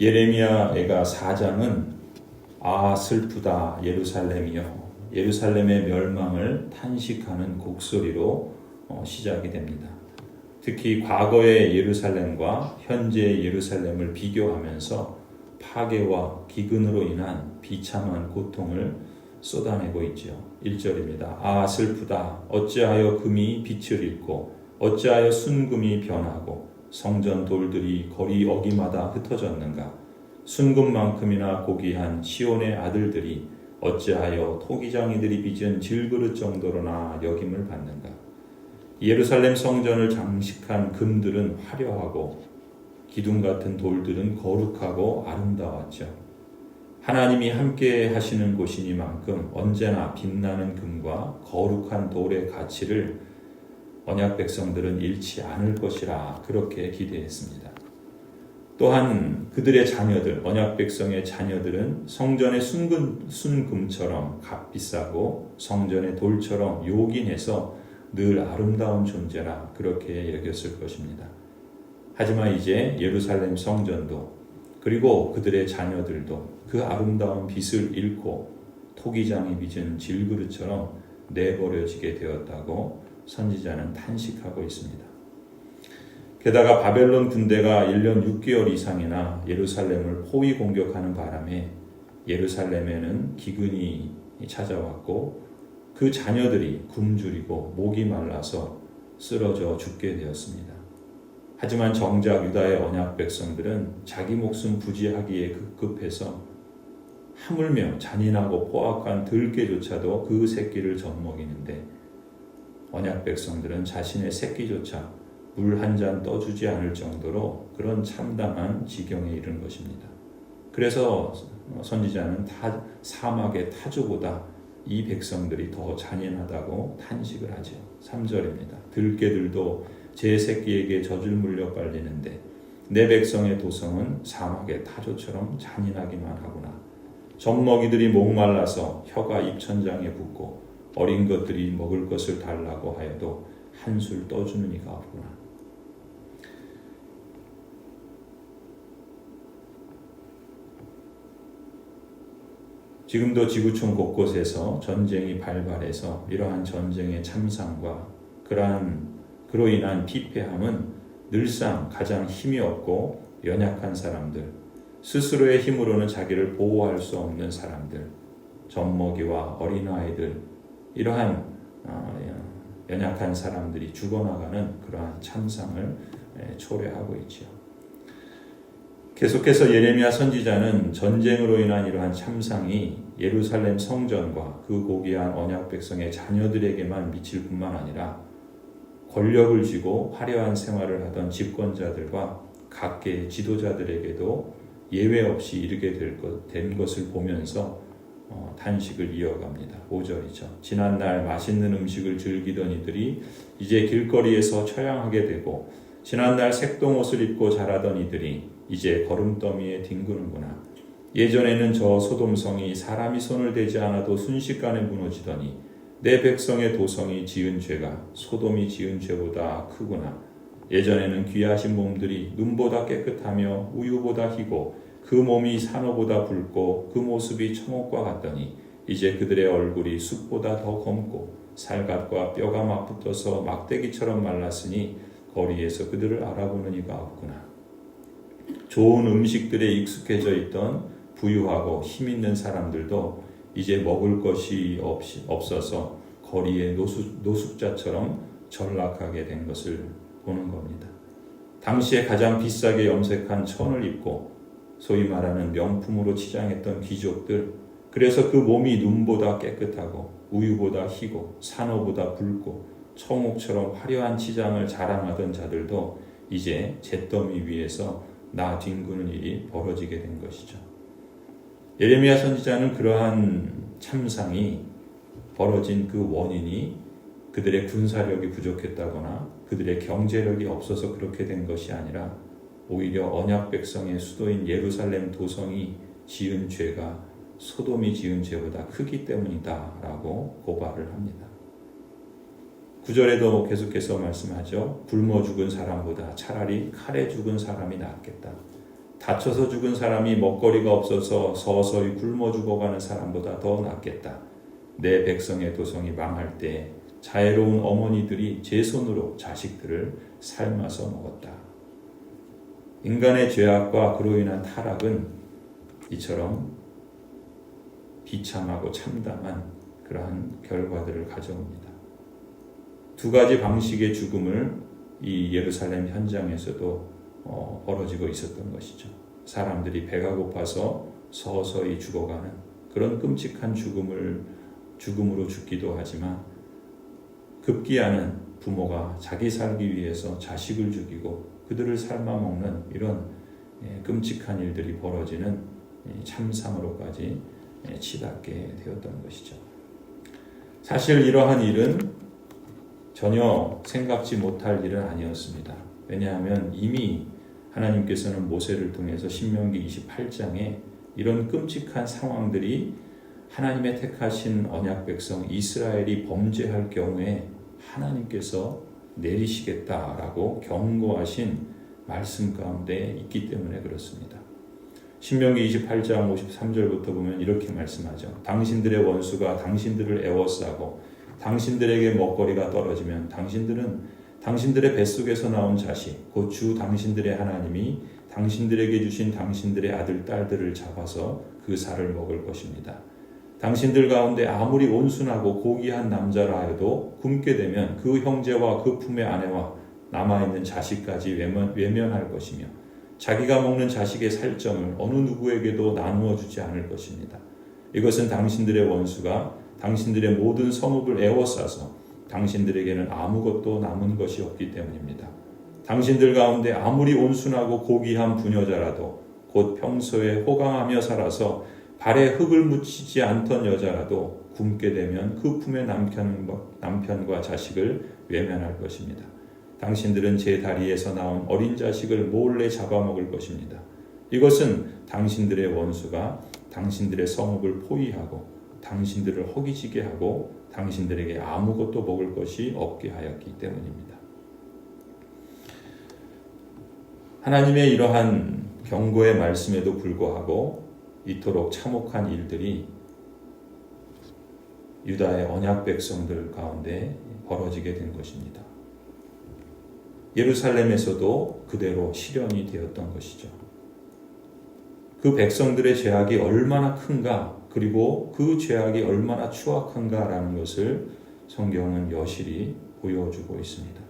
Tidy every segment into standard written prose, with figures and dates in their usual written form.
예레미야애가 4장은 아 슬프다 예루살렘이여 예루살렘의 멸망을 탄식하는 곡소리로 시작이 됩니다. 특히 과거의 예루살렘과 현재의 예루살렘을 비교하면서 파괴와 기근으로 인한 비참한 고통을 쏟아내고 있지요. 1절입니다. 아 슬프다 어찌하여 금이 빛을 잃고 어찌하여 순금이 변하고 성전 돌들이 거리 어기마다 흩어졌는가. 순금만큼이나 고귀한 시온의 아들들이 어찌하여 토기장이들이 빚은 질그릇 정도로나 여김을 받는가. 예루살렘 성전을 장식한 금들은 화려하고 기둥 같은 돌들은 거룩하고 아름다웠죠. 하나님이 함께 하시는 곳이니만큼 언제나 빛나는 금과 거룩한 돌의 가치를 언약 백성들은 잃지 않을 것이라 그렇게 기대했습니다. 또한 그들의 자녀들, 언약 백성의 자녀들은 성전의 순금처럼 값비싸고 성전의 돌처럼 요긴해서 늘 아름다운 존재라 그렇게 여겼을 것입니다. 하지만 이제 예루살렘 성전도 그리고 그들의 자녀들도 그 아름다운 빛을 잃고 토기장이 빚은 질그릇처럼 내버려지게 되었다고 선지자는 탄식하고 있습니다. 게다가 바벨론 군대가 1년 6개월 이상이나 예루살렘을 포위 공격하는 바람에 예루살렘에는 기근이 찾아왔고 그 자녀들이 굶주리고 목이 말라서 쓰러져 죽게 되었습니다. 하지만 정작 유다의 언약 백성들은 자기 목숨 부지하기에 급급해서 하물며 잔인하고 포악한 들깨조차도 그 새끼를 젖먹이는데 언약 백성들은 자신의 새끼조차 물 한 잔 떠주지 않을 정도로 그런 참담한 지경에 이른 것입니다. 그래서 선지자는 사막의 타조보다 이 백성들이 더 잔인하다고 탄식을 하죠. 3절입니다. 들깨들도 제 새끼에게 젖을 물려 빨리는데 내 백성의 도성은 사막의 타조처럼 잔인하기만 하구나. 젖먹이들이 목말라서 혀가 입천장에 붙고 어린 것들이 먹을 것을 달라고 하여도 한술 떠주는 이가 없구나. 지금도 지구촌 곳곳에서 전쟁이 발발해서 이러한 전쟁의 참상과 그로 인한 피폐함은 늘상 가장 힘이 없고 연약한 사람들, 스스로의 힘으로는 자기를 보호할 수 없는 사람들, 젖먹이와 어린아이들, 이러한 연약한 사람들이 죽어나가는 그러한 참상을 초래하고 있죠. 계속해서 예레미야 선지자는 전쟁으로 인한 이러한 참상이 예루살렘 성전과 그 고귀한 언약 백성의 자녀들에게만 미칠 뿐만 아니라 권력을 쥐고 화려한 생활을 하던 집권자들과 각계의 지도자들에게도 예외 없이 이르게 된 것을 보면서 탄식을 이어갑니다. 5절이죠. 지난날 맛있는 음식을 즐기던 이들이 이제 길거리에서 처양하게 되고 지난날 색동옷을 입고 자라던 이들이 이제 거름더미에 뒹구는구나. 예전에는 저 소돔성이 사람이 손을 대지 않아도 순식간에 무너지더니 내 백성의 도성이 지은 죄가 소돔이 지은 죄보다 크구나. 예전에는 귀하신 몸들이 눈보다 깨끗하며 우유보다 희고 그 몸이 산호보다 붉고 그 모습이 청옥과 같더니 이제 그들의 얼굴이 숯보다 더 검고 살갗과 뼈가 맞붙어서 막대기처럼 말랐으니 거리에서 그들을 알아보는 이가 없구나. 좋은 음식들에 익숙해져 있던 부유하고 힘있는 사람들도 이제 먹을 것이 없어서 거리의 노숙자처럼 전락하게 된 것을 보는 겁니다. 당시에 가장 비싸게 염색한 천을 입고 소위 말하는 명품으로 치장했던 귀족들, 그래서 그 몸이 눈보다 깨끗하고 우유보다 희고 산호보다 붉고 청옥처럼 화려한 치장을 자랑하던 자들도 이제 잿더미 위에서 뒹구는 일이 벌어지게 된 것이죠. 예레미야 선지자는 그러한 참상이 벌어진 그 원인이 그들의 군사력이 부족했다거나 그들의 경제력이 없어서 그렇게 된 것이 아니라 오히려 언약 백성의 수도인 예루살렘 도성이 지은 죄가 소돔이 지은 죄보다 크기 때문이다 라고 고발을 합니다. 9절에도 계속해서 말씀하죠. 굶어 죽은 사람보다 차라리 칼에 죽은 사람이 낫겠다. 다쳐서 죽은 사람이 먹거리가 없어서 서서히 굶어 죽어가는 사람보다 더 낫겠다. 내 백성의 도성이 망할 때 자애로운 어머니들이 제 손으로 자식들을 삶아서 먹었다. 인간의 죄악과 그로 인한 타락은 이처럼 비참하고 참담한 그러한 결과들을 가져옵니다. 두 가지 방식의 죽음을 이 예루살렘 현장에서도 벌어지고 있었던 것이죠. 사람들이 배가 고파서 서서히 죽어가는 그런 끔찍한 죽음으로 죽기도 하지만, 급기야는 부모가 자기 살기 위해서 자식을 죽이고 그들을 삶아먹는 이런 끔찍한 일들이 벌어지는 참상으로까지 치닫게 되었던 것이죠. 사실 이러한 일은 전혀 생각지 못할 일은 아니었습니다. 왜냐하면 이미 하나님께서는 모세를 통해서 신명기 28장에 이런 끔찍한 상황들이 하나님의 택하신 언약 백성 이스라엘이 범죄할 경우에 하나님께서 내리시겠다라고 경고하신 말씀 가운데 있기 때문에 그렇습니다. 신명기 28장 53절부터 보면 이렇게 말씀하죠. 당신들의 원수가 당신들을 애워싸고 당신들에게 먹거리가 떨어지면 당신들의 뱃속에서 나온 자식, 곧 주 당신들의 하나님이 당신들에게 주신 당신들의 아들, 딸들을 잡아서 그 살을 먹을 것입니다. 당신들 가운데 아무리 온순하고 고귀한 남자라 하여도 굶게 되면 그 형제와 그 품의 아내와 남아있는 자식까지 외면할 것이며 자기가 먹는 자식의 살점을 어느 누구에게도 나누어 주지 않을 것입니다. 이것은 당신들의 원수가 당신들의 모든 성읍을 에워싸서 당신들에게는 아무것도 남은 것이 없기 때문입니다. 당신들 가운데 아무리 온순하고 고귀한 부녀자라도 곧 평소에 호강하며 살아서 발에 흙을 묻히지 않던 여자라도 굶게 되면 그 품의 남편과 자식을 외면할 것입니다. 당신들은 제 다리에서 나온 어린 자식을 몰래 잡아먹을 것입니다. 이것은 당신들의 원수가 당신들의 성읍을 포위하고 당신들을 허기지게 하고 당신들에게 아무것도 먹을 것이 없게 하였기 때문입니다. 하나님의 이러한 경고의 말씀에도 불구하고 이토록 참혹한 일들이 유다의 언약 백성들 가운데 벌어지게 된 것입니다. 예루살렘에서도 그대로 실현이 되었던 것이죠. 그 백성들의 죄악이 얼마나 큰가, 그리고 그 죄악이 얼마나 추악한가라는 것을 성경은 여실히 보여주고 있습니다.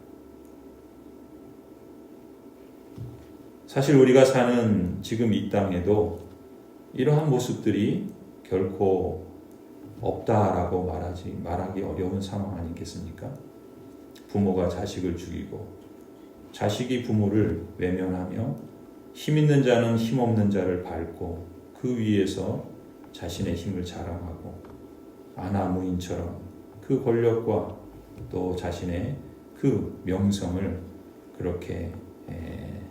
사실 우리가 사는 지금 이 땅에도 이러한 모습들이 결코 없다라고 말하기 어려운 상황 아니겠습니까? 부모가 자식을 죽이고 자식이 부모를 외면하며 힘 있는 자는 힘 없는 자를 밟고 그 위에서 자신의 힘을 자랑하고 아나무인처럼 그 권력과 또 자신의 그 명성을 그렇게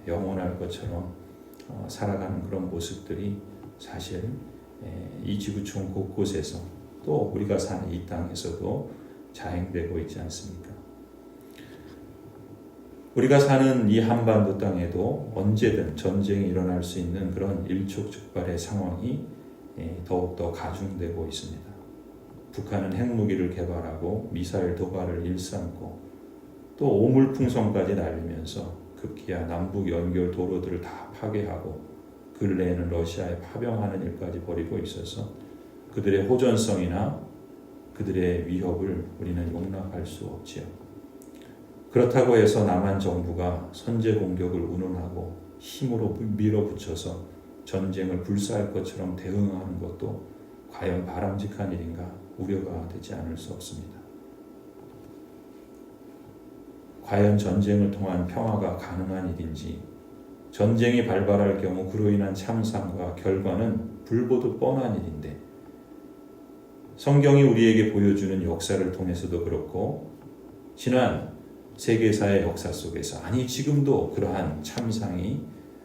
영원할 것처럼 살아가는 그런 모습들이 사실 이 지구촌 곳곳에서 또 우리가 사는 이 땅에서도 자행되고 있지 않습니까? 우리가 사는 이 한반도 땅에도 언제든 전쟁이 일어날 수 있는 그런 일촉즉발의 상황이 더욱더 가중되고 있습니다. 북한은 핵무기를 개발하고 미사일 도발을 일삼고 또 오물풍선까지 날리면서 급기야 남북 연결 도로들을 다 파괴하고 근래에는 러시아에 파병하는 일까지 벌이고 있어서 그들의 호전성이나 그들의 위협을 우리는 용납할 수 없지요. 그렇다고 해서 남한 정부가 선제 공격을 운운하고 힘으로 밀어붙여서 전쟁을 불사할 것처럼 대응하는 것도 과연 바람직한 일인가 우려가 되지 않을 수 없습니다. 과연 전쟁을 통한 평화가 가능한 일인지, 전쟁이 발발할 경우 그로 인한 참상과 결과는 불보듯 뻔한 일인데 성경이 우리에게 보여주는 역사를 통해서도 그렇고 지난 세계사의 역사 속에서, 아니 지금도 그러한 참상이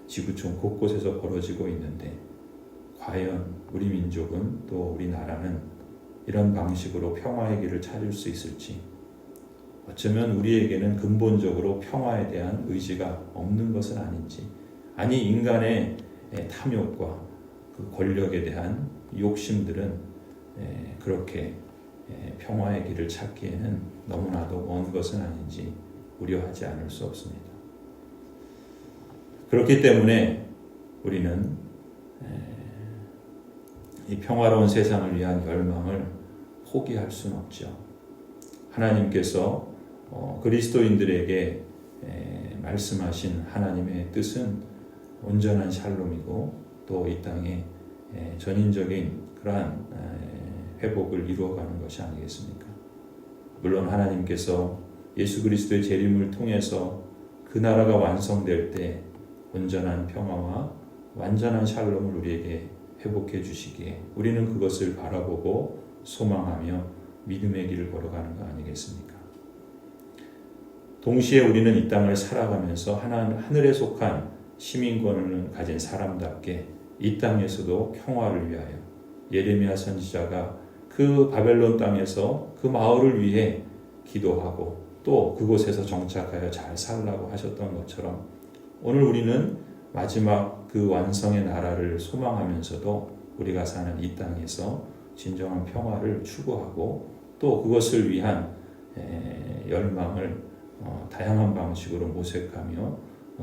지구촌 곳곳에서 벌어지고 있는데 과연 우리 민족은 또 우리나라는 이런 방식으로 평화의 길을 찾을 수 있을지, 어쩌면 우리에게는 근본적으로 평화에 대한 의지가 없는 것은 아닌지, 아니 인간의 탐욕과 그 권력에 대한 욕심들은 그렇게 평화의 길을 찾기에는 너무나도 먼 것은 아닌지 우려하지 않을 수 없습니다. 그렇기 때문에 우리는 이 평화로운 세상을 위한 열망을 포기할 수는 없죠. 하나님께서 그리스도인들에게 말씀하신 하나님의 뜻은 온전한 샬롬이고 또 이 땅에 전인적인 그러한 회복을 이루어가는 것이 아니겠습니까? 물론 하나님께서 예수 그리스도의 재림을 통해서 그 나라가 완성될 때 온전한 평화와 완전한 샬롬을 우리에게 회복해 주시기에 우리는 그것을 바라보고 소망하며 믿음의 길을 걸어가는 거 아니겠습니까? 동시에 우리는 이 땅을 살아가면서 하늘에 속한 시민권을 가진 사람답게 이 땅에서도 평화를 위하여 예레미야 선지자가 그 바벨론 땅에서 그 마을을 위해 기도하고 또 그곳에서 정착하여 잘 살라고 하셨던 것처럼 오늘 우리는 마지막 그 완성의 나라를 소망하면서도 우리가 사는 이 땅에서 진정한 평화를 추구하고 또 그것을 위한 열망을 다양한 방식으로 모색하며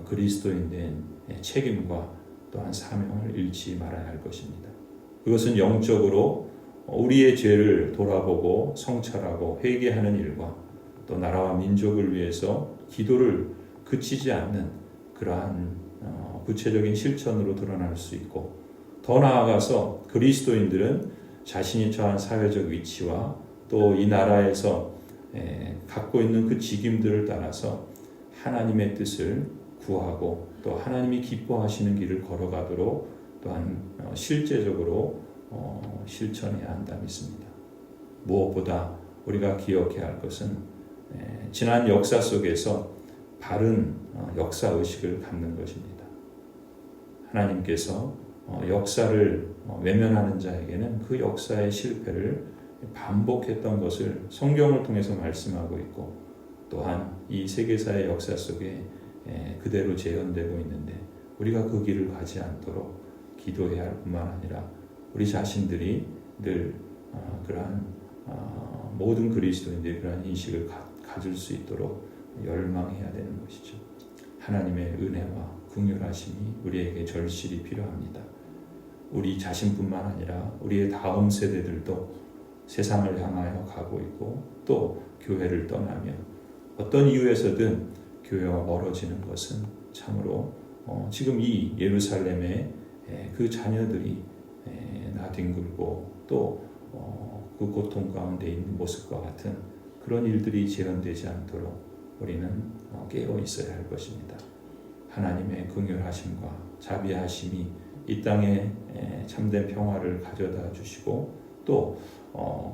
그리스도인 된 책임과 또한 사명을 잃지 말아야 할 것입니다. 그것은 영적으로 우리의 죄를 돌아보고 성찰하고 회개하는 일과 또 나라와 민족을 위해서 기도를 그치지 않는 그러한 구체적인 실천으로 드러날 수 있고 더 나아가서 그리스도인들은 자신이 처한 사회적 위치와 또 이 나라에서 갖고 있는 그 직임들을 따라서 하나님의 뜻을 구하고 또 하나님이 기뻐하시는 길을 걸어가도록 또한 실제적으로 실천해야 한다 믿습니다. 무엇보다 우리가 기억해야 할 것은 지난 역사 속에서 바른 역사의식을 갖는 것입니다. 하나님께서 역사를 외면하는 자에게는 그 역사의 실패를 반복했던 것을 성경을 통해서 말씀하고 있고 또한 이 세계사의 역사 속에 그대로 재현되고 있는데 우리가 그 길을 가지 않도록 기도해야 할 뿐만 아니라 우리 자신들이 늘 그러한 모든 그리스도인들이 그러한 인식을 가질 수 있도록 열망해야 되는 것이죠. 하나님의 은혜와 긍휼하심이 우리에게 절실히 필요합니다. 우리 자신뿐만 아니라 우리의 다음 세대들도 세상을 향하여 가고 있고 또 교회를 떠나며 어떤 이유에서든 교회와 멀어지는 것은 참으로 지금 이 예루살렘의 그 자녀들이 나뒹굴고 또 그 고통 가운데 있는 모습과 같은 그런 일들이 재현되지 않도록 우리는 깨어 있어야 할 것입니다. 하나님의 긍휼하심과 자비하심이 이 땅에 참된 평화를 가져다 주시고 또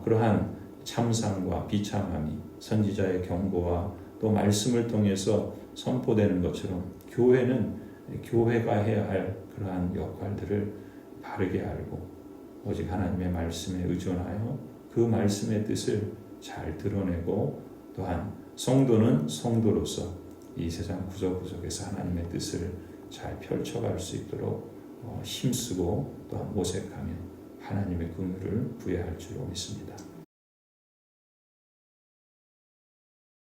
그러한 참상과 비참함이 선지자의 경고와 또 말씀을 통해서 선포되는 것처럼 교회는 교회가 해야 할 그러한 역할들을 바르게 알고 오직 하나님의 말씀에 의존하여 그 말씀의 뜻을 잘 드러내고 또한 성도는 성도로서 이 세상 구석구석에서 하나님의 뜻을 잘 펼쳐갈 수 있도록 힘쓰고 또한 모색하며 하나님의 긍휼을 부여할 줄로 믿습니다.